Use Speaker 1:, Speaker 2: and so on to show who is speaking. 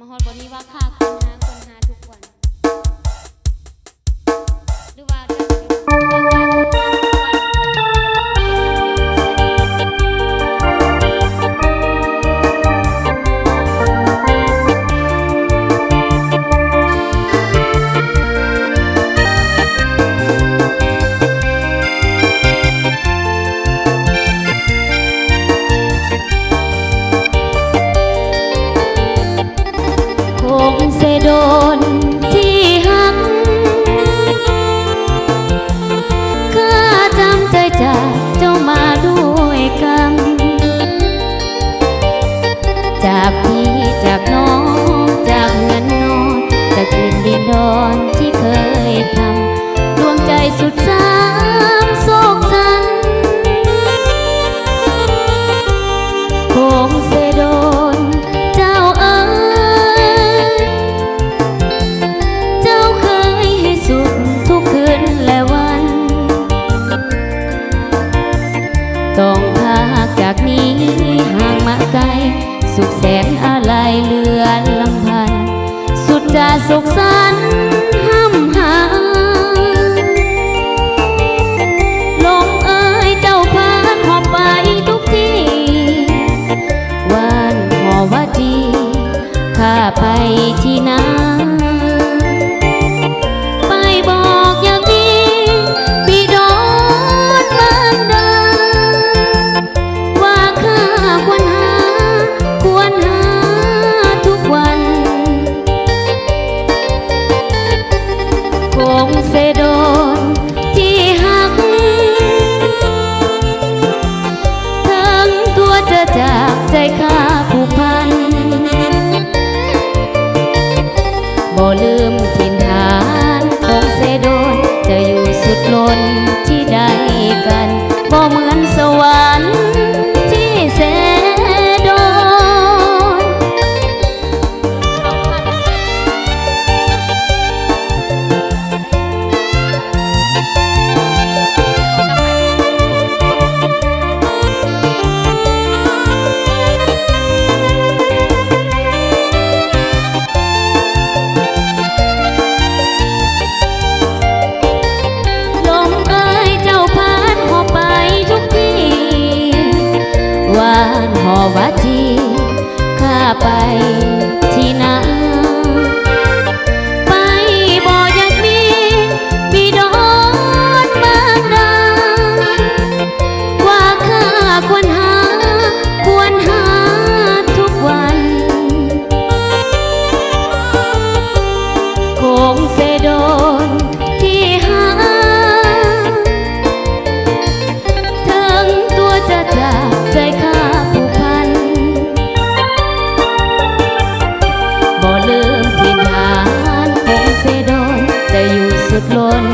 Speaker 1: มาฮอดบ่นี้ว่าค่าคนหาทุกวันหรือว่าเสโดนที่หักข้าจำใจจากเจ้ามาด้วยกรรมจากพี่จากน้องจากเงินนอนจากคืนดินดอนที่เคยทำดวงใจสุดซ้ำโศกสันคงเสโดนเจ้าเอ๋ยทุกคืนและวันต้องพากจากนี้ห่างมาไกลสุขแสนอะไรเหลือลำพันสุดจะสุขสันต์ห้ำหาลมเอ่ยเจ้าพานหอบไปทุกที่วันหอว่าจีข้าไปที่นาคงเสโดนที่หักทั้งตัวจะจากใจข้าผูกพันบ่ลืมถิ่นฐานคงเสโดนจะอยู่สุดล้นที่ใดกันบ่เหมือนสวรรค์ที่เสโดนหอว่าจีข้าไปที่นาไปบ่อยากมีบิดอนมารดาว่าข้าควรหาทุกวันคงเสโดนที่หักทั้งตัวจะจากใจข้าบ่ลืมถิ่นฐานคงเสโดนจะอยู่สุดล้น